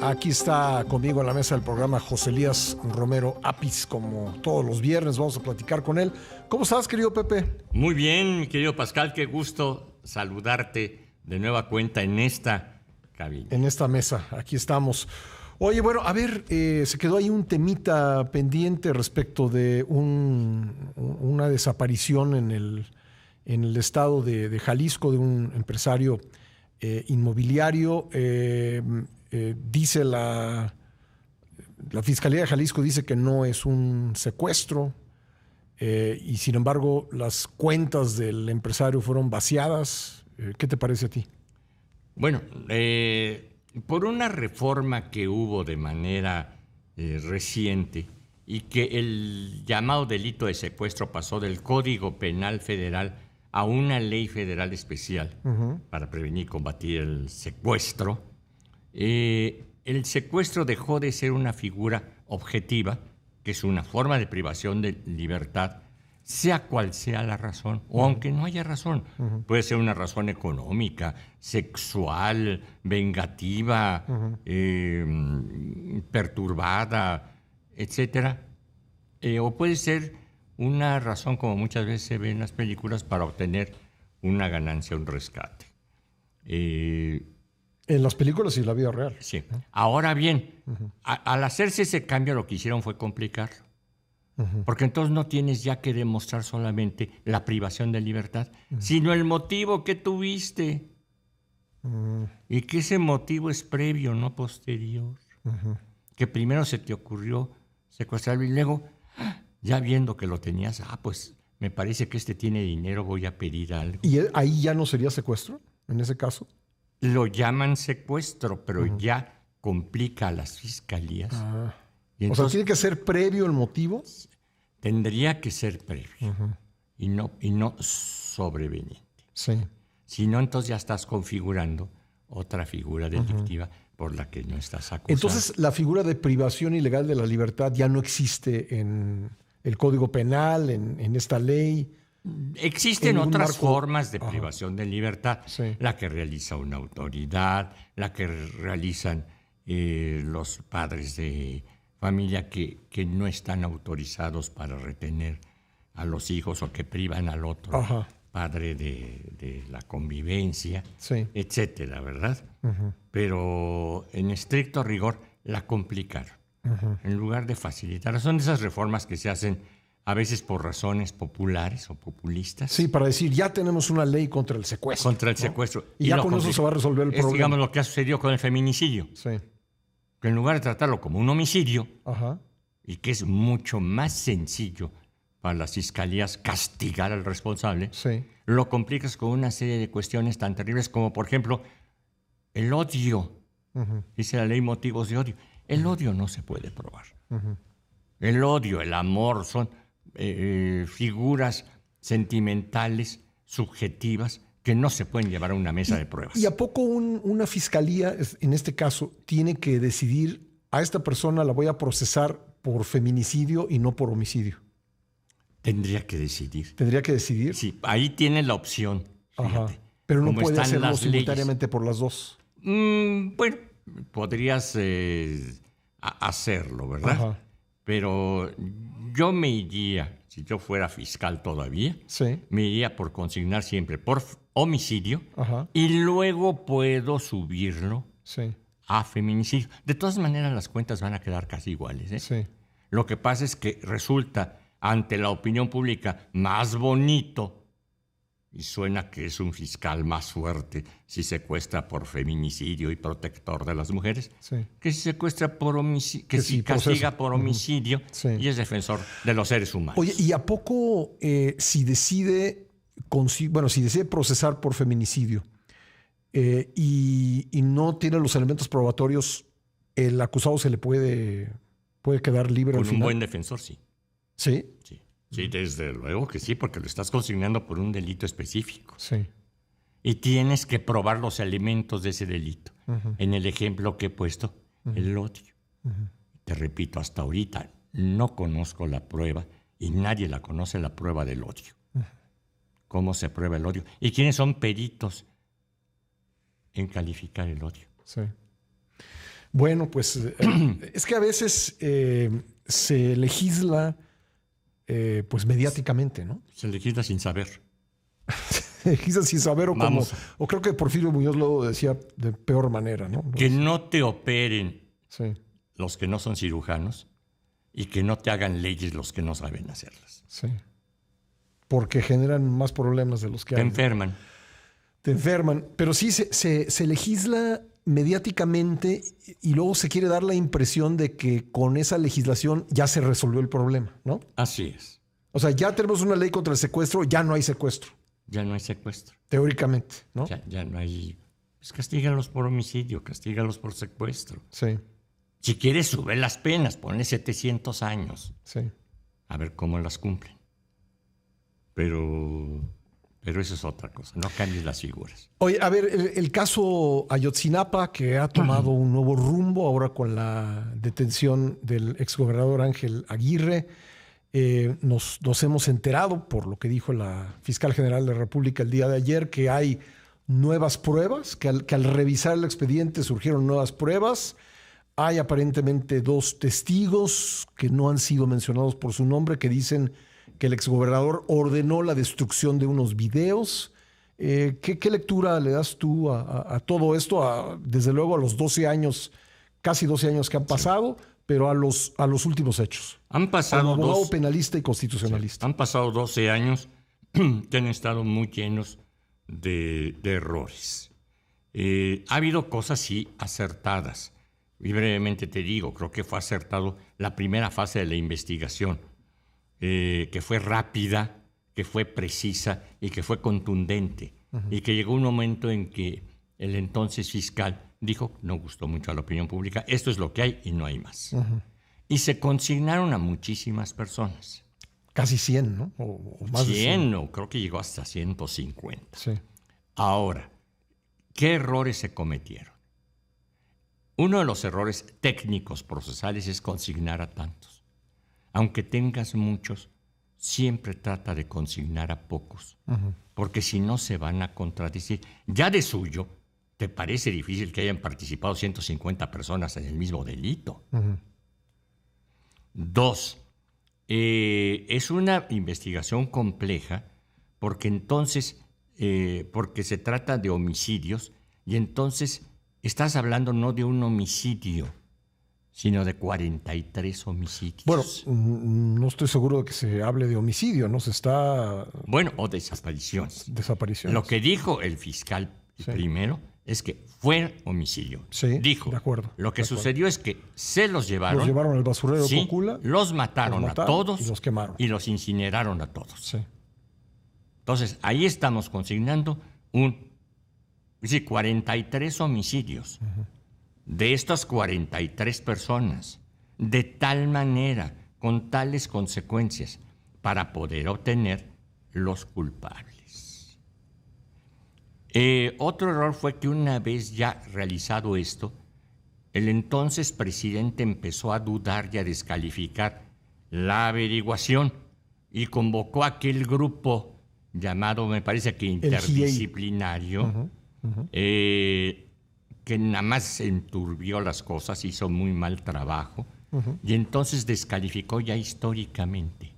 Aquí está conmigo en la mesa del programa José Elías Romero Apis, como todos los viernes vamos a platicar con él. ¿Cómo estás, querido Pepe? Muy bien, mi querido Pascal, qué gusto saludarte de nueva cuenta en esta cabina. En esta mesa, aquí estamos. Oye, bueno, a ver, se quedó ahí un temita pendiente respecto de una desaparición en el estado de Jalisco de un empresario inmobiliario. Dice la Fiscalía de Jalisco dice que no es un secuestro y sin embargo las cuentas del empresario fueron vaciadas. ¿Qué te parece a ti? Bueno, por una reforma que hubo de manera reciente y que el llamado delito de secuestro pasó del Código Penal Federal a una ley federal especial para prevenir y combatir el secuestro, el secuestro dejó de ser una figura objetiva, que es una forma de privación de libertad, sea cual sea la razón, o aunque no haya razón. Puede ser una razón económica, sexual, vengativa, perturbada, etcétera. O puede ser una razón, como muchas veces se ve en las películas, para obtener una ganancia, un rescate. En las películas y en la vida real. Sí. Ahora bien, al hacerse ese cambio lo que hicieron fue complicarlo. Porque entonces no tienes ya que demostrar solamente la privación de libertad, sino el motivo que tuviste. Y que ese motivo es previo, no posterior. Que primero se te ocurrió secuestrarlo y luego, ya viendo que lo tenías, pues me parece que este tiene dinero, voy a pedir algo. ¿Y ahí ya no sería secuestro, en ese caso? Lo llaman secuestro, pero ya complica a las fiscalías. Y entonces, o sea, ¿tiene que ser previo el motivo? Tendría que ser previo y no sobreveniente. Sí. Si no, entonces ya estás configurando otra figura delictiva por la que no estás acusado. Entonces, la figura de privación ilegal de la libertad ya no existe en el Código Penal, en esta ley. Existen otras formas de privación de libertad, sí. La que realiza una autoridad, la que realizan los padres de familia que no están autorizados para retener a los hijos o que privan al otro padre de la convivencia, sí. etcétera, ¿verdad? Pero en estricto rigor la complicaron. En lugar de facilitar. Son esas reformas que se hacen a veces por razones populares o populistas. Sí, para decir, ya tenemos una ley contra el secuestro. Contra el secuestro. Y ya con eso se va a resolver el problema. Digamos lo que ha sucedido con el feminicidio. Sí. Que en lugar de tratarlo como un homicidio, y que es mucho más sencillo para las fiscalías castigar al responsable, lo complicas con una serie de cuestiones tan terribles como, por ejemplo, el odio. Dice la ley motivos de odio. El odio no se puede probar. El odio, el amor son figuras sentimentales, subjetivas, que no se pueden llevar a una mesa de pruebas. ¿Y a poco una fiscalía, en este caso, tiene que decidir a esta persona la voy a procesar por feminicidio y no por homicidio? Tendría que decidir. ¿Tendría que decidir? Sí, ahí tiene la opción. Fíjate, pero no puede hacerlo simultáneamente por las dos. Bueno, podrías hacerlo, ¿verdad? Pero yo me iría, si yo fuera fiscal todavía, me iría por consignar siempre por homicidio y luego puedo subirlo a feminicidio. De todas maneras, las cuentas van a quedar casi iguales. Lo que pasa es que resulta ante la opinión pública más bonito, y suena que es un fiscal más fuerte si secuestra por feminicidio y protector de las mujeres, que si secuestra por homicidio, que si castiga por homicidio y es defensor de los seres humanos. Oye, ¿y a poco si decide procesar por feminicidio y no tiene los elementos probatorios, el acusado se le puede quedar libre al final? Con un buen defensor, sí. ¿Sí? Sí, desde luego que sí, porque lo estás consignando por un delito específico. Sí. Y tienes que probar los elementos de ese delito. En el ejemplo que he puesto, el odio. Te repito, hasta ahorita no conozco la prueba y nadie la conoce, la prueba del odio. ¿Cómo se prueba el odio? ¿Y quiénes son peritos en calificar el odio? Sí. Bueno, pues es que a veces se legisla pues mediáticamente, ¿no? Se legisla sin saber. Se legisla sin saber o creo que Porfirio Muñoz lo decía de peor manera, ¿no? Que no te operen los que no son cirujanos y que no te hagan leyes los que no saben hacerlas. Sí. Porque generan más problemas de los que hay. Te enferman. Te enferman. Pero sí se legisla mediáticamente y luego se quiere dar la impresión de que con esa legislación ya se resolvió el problema, ¿no? Así es. O sea, ya tenemos una ley contra el secuestro, ya no hay secuestro. Ya no hay secuestro. Teóricamente, ¿no? Ya no hay... Pues castígalos por homicidio, castígalos por secuestro. Sí. Si quieres, sube las penas, ponle 700 años. Sí. A ver cómo las cumplen. Pero eso es otra cosa, no cambies las figuras. Oye, a ver, el caso Ayotzinapa, que ha tomado un nuevo rumbo ahora con la detención del exgobernador Ángel Aguirre, nos hemos enterado, por lo que dijo la fiscal general de la República el día de ayer, que hay nuevas pruebas, que al revisar el expediente surgieron nuevas pruebas. Hay aparentemente 2 testigos que no han sido mencionados por su nombre, que dicen que el exgobernador ordenó la destrucción de unos videos. ¿Qué lectura le das tú a todo esto? Desde luego a los 12 años, casi 12 años que han pasado, pero a los últimos hechos. Han pasado como abogado penalista y constitucionalista. Han pasado 12 años que han estado muy llenos de errores. Ha habido cosas, sí, acertadas. Y brevemente te digo, creo que fue acertado la primera fase de la investigación, que fue rápida, que fue precisa y que fue contundente. Y que llegó un momento en que el entonces fiscal dijo, no gustó mucho a la opinión pública, esto es lo que hay y no hay más. Y se consignaron a muchísimas personas. Casi 100, ¿no? O más 100, de 100. no, creo que llegó hasta 150. Sí. Ahora, ¿qué errores se cometieron? Uno de los errores técnicos procesales es consignar a tantos. Aunque tengas muchos, siempre trata de consignar a pocos, porque si no se van a contradecir. Ya de suyo, ¿te parece difícil que hayan participado 150 personas en el mismo delito? 2, es una investigación compleja porque entonces, porque se trata de homicidios y entonces estás hablando no de un homicidio, sino de 43 homicidios. Bueno, no estoy seguro de que se hable de homicidio, ¿no? Se está... Bueno, o desapariciones. Desapariciones. Lo que dijo el fiscal primero es que fue homicidio. Sí, dijo, de acuerdo. Lo que sucedió es que se los llevaron. Los llevaron al basurero de Cocula. Los mataron a todos. Y los quemaron. Y los incineraron a todos. Sí. Entonces, ahí estamos consignando 43 homicidios. De estas 43 personas, de tal manera, con tales consecuencias, para poder obtener los culpables. Otro error fue que una vez ya realizado esto, el entonces presidente empezó a dudar y a descalificar la averiguación y convocó a aquel grupo llamado, me parece que interdisciplinario, que nada más enturbió las cosas, hizo muy mal trabajo, y entonces descalificó ya históricamente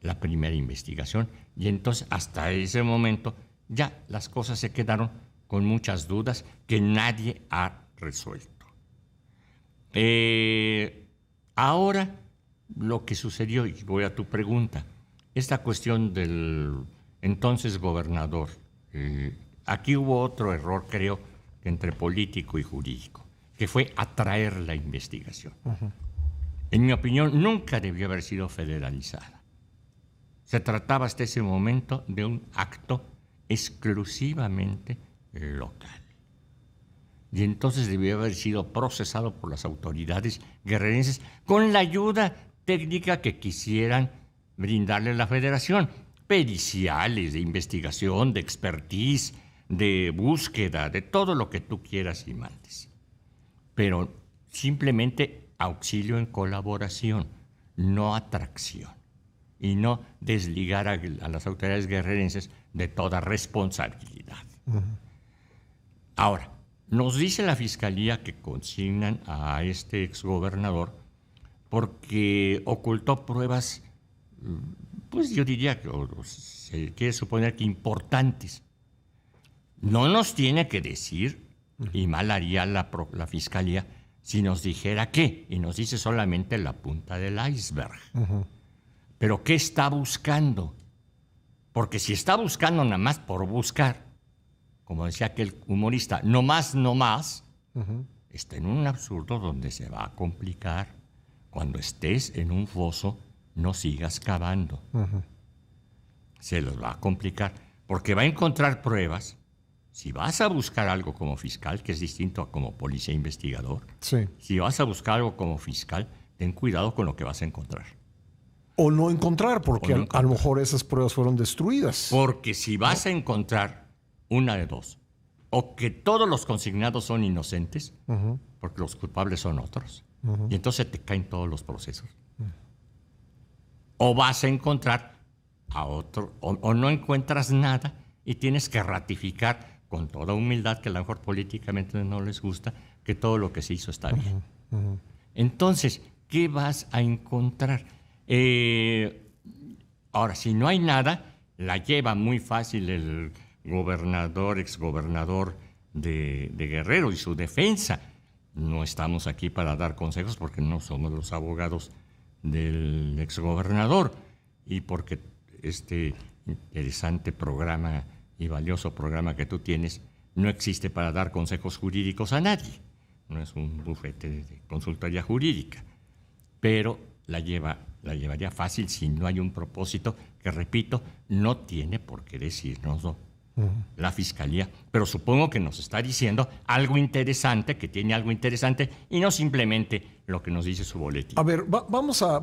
la primera investigación, y entonces hasta ese momento ya las cosas se quedaron con muchas dudas que nadie ha resuelto. Ahora, lo que sucedió, y voy a tu pregunta, esta cuestión del entonces gobernador, aquí hubo otro error, creo, entre político y jurídico, que fue atraer la investigación. En mi opinión, nunca debió haber sido federalizada. Se trataba hasta ese momento de un acto exclusivamente local. Y entonces debió haber sido procesado por las autoridades guerrerenses con la ayuda técnica que quisieran brindarle a la federación, periciales, de investigación, de expertise, de búsqueda, de todo lo que tú quieras y mandes. Pero simplemente auxilio en colaboración, no atracción, y no desligar a las autoridades guerrerenses de toda responsabilidad. Ahora, Nos dice la fiscalía que consignan a este exgobernador porque ocultó pruebas, pues yo diría que se quiere suponer que importantes. No nos tiene que decir, y mal haría la fiscalía, si nos dijera qué, y nos dice solamente la punta del iceberg. Pero ¿qué está buscando? Porque si está buscando nada más por buscar, como decía aquel humorista, no más, está en un absurdo donde se va a complicar. Cuando estés en un foso, no sigas cavando. Se los va a complicar, porque va a encontrar pruebas. Si vas a buscar algo como fiscal, que es distinto a como policía investigador, si vas a buscar algo como fiscal, ten cuidado con lo que vas a encontrar. O no encontrar, porque a lo mejor esas pruebas fueron destruidas. Porque si vas a encontrar una de dos, o que todos los consignados son inocentes, porque los culpables son otros, y entonces te caen todos los procesos. O vas a encontrar a otro, o no encuentras nada y tienes que ratificar con toda humildad, que a lo mejor políticamente no les gusta, que todo lo que se hizo está bien. Entonces, ¿qué vas a encontrar? Ahora, si no hay nada, la lleva muy fácil el exgobernador de Guerrero y su defensa. No estamos aquí para dar consejos porque no somos los abogados del exgobernador y porque este interesante programa y valioso programa que tú tienes no existe para dar consejos jurídicos a nadie. No es un bufete de consultoría jurídica, pero la llevaría fácil si no hay un propósito que, repito, no tiene por qué decirnoslo la fiscalía, pero supongo que nos está diciendo algo interesante, que tiene algo interesante y no simplemente lo que nos dice su boletín. A ver, vamos a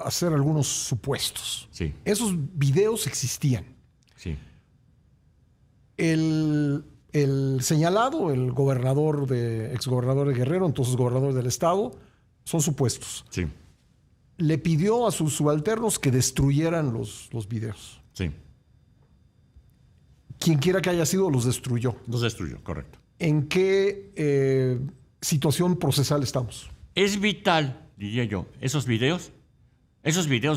hacer algunos supuestos. Sí. Esos videos existían. Sí. El señalado, el exgobernador de Guerrero, entonces gobernador del estado, son supuestos. Sí. Le pidió a sus subalternos que destruyeran los videos. Sí. Quien quiera que haya sido, los destruyó. Los destruyó, correcto. ¿En qué situación procesal estamos? Es vital, diría yo, esos videos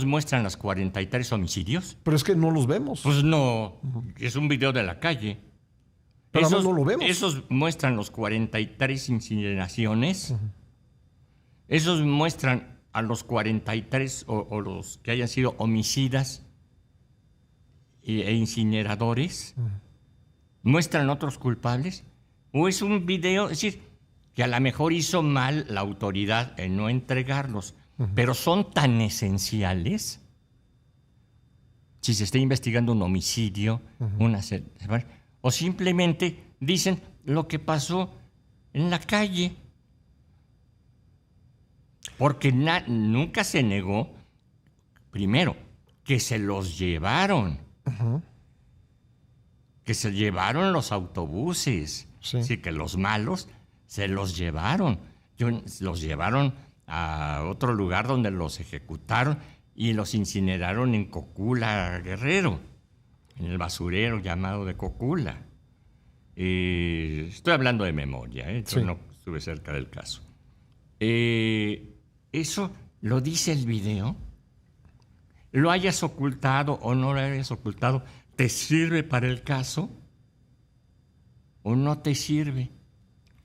muestran los 43 homicidios. Pero es que no los vemos. Pues no, es un video de la calle. Pero no lo vemos. Esos muestran los 43 incineraciones. Esos muestran a los 43 o los que hayan sido homicidas e incineradores. Muestran otros culpables. O es un video, es decir, que a lo mejor hizo mal la autoridad en no entregarlos, pero son tan esenciales. Si se está investigando un homicidio, o simplemente dicen lo que pasó en la calle. Porque nunca se negó, primero, que se los llevaron. Que se llevaron los autobuses. Sí. Así que los malos se los llevaron. Los llevaron a otro lugar donde los ejecutaron y los incineraron en Cocula, Guerrero, en el basurero llamado de Cocula. Estoy hablando de memoria, yo no estuve cerca del caso. Eso lo dice el video. Lo hayas ocultado o no lo hayas ocultado, ¿te sirve para el caso o no te sirve?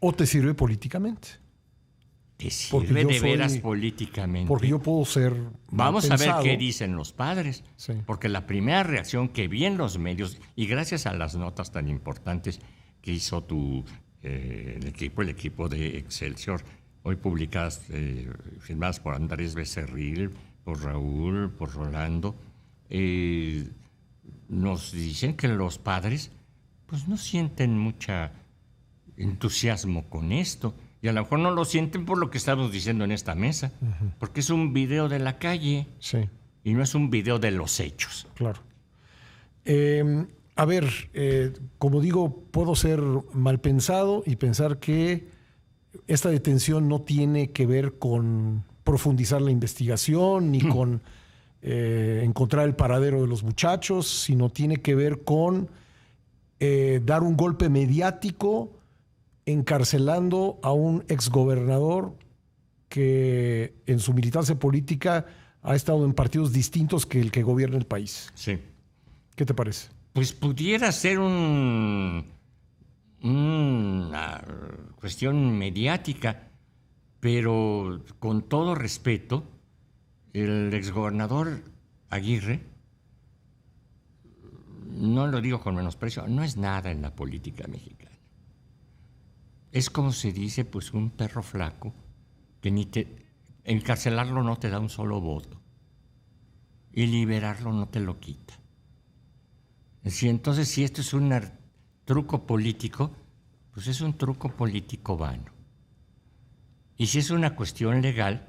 ¿O te sirve políticamente? ¿Te sirve de veras políticamente? Porque yo puedo ser Vamos a ver qué dicen los padres. Sí. Porque la primera reacción que vi en los medios, y gracias a las notas tan importantes que hizo el equipo de Excelsior, hoy publicadas, firmadas por Andrés Becerril, por Raúl, por Rolando, nos dicen que los padres pues no sienten mucho entusiasmo con esto. Y a lo mejor no lo sienten por lo que estamos diciendo en esta mesa, porque es un video de la calle y no es un video de los hechos. Claro. A ver, como digo, puedo ser mal pensado y pensar que esta detención no tiene que ver con profundizar la investigación ni con encontrar el paradero de los muchachos, sino tiene que ver con dar un golpe mediático encarcelando a un exgobernador que en su militancia política ha estado en partidos distintos que el que gobierna el país. Sí. ¿Qué te parece? Pues pudiera ser una cuestión mediática, pero con todo respeto, el exgobernador Aguirre, no lo digo con menosprecio, no es nada en la política mexicana. Es como se dice, pues un perro flaco que encarcelarlo no te da un solo voto y liberarlo no te lo quita. Entonces, si esto es un truco político, pues es un truco político vano. Y si es una cuestión legal,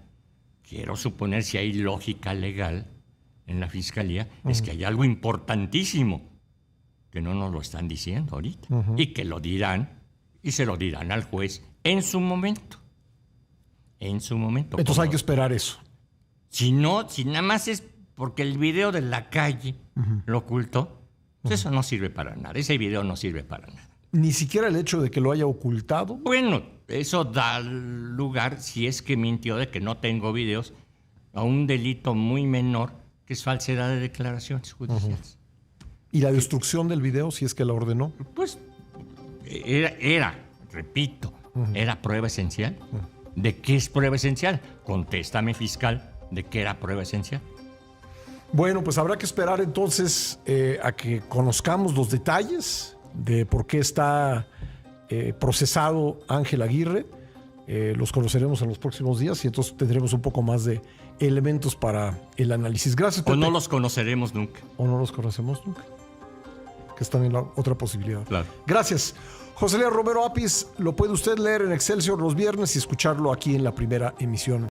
quiero suponer, si hay lógica legal en la Fiscalía, es que hay algo importantísimo que no nos lo están diciendo ahorita, y que lo dirán, y se lo dirán al juez en su momento. En su momento. Entonces hay que esperar eso. Si nada más es porque el video de la calle lo ocultó, pues eso no sirve para nada. Ese video no sirve para nada. Ni siquiera el hecho de que lo haya ocultado. Bueno, eso da lugar, si es que mintió de que no tengo videos, a un delito muy menor, que es falsedad de declaraciones judiciales. ¿Y la destrucción del video, si es que la ordenó? Pues repito, era prueba esencial. ¿De qué es prueba esencial? Contéstame, fiscal, ¿de qué era prueba esencial? Bueno, pues habrá que esperar entonces a que conozcamos los detalles de por qué está procesado Ángel Aguirre. Los conoceremos en los próximos días y entonces tendremos un poco más de elementos para el análisis. Gracias, Pepe. O no los conoceremos nunca. O no los conocemos nunca. Que es también la otra posibilidad. Claro. Gracias. José Lea Romero Apis, lo puede usted leer en Excelsior los viernes y escucharlo aquí en la primera emisión.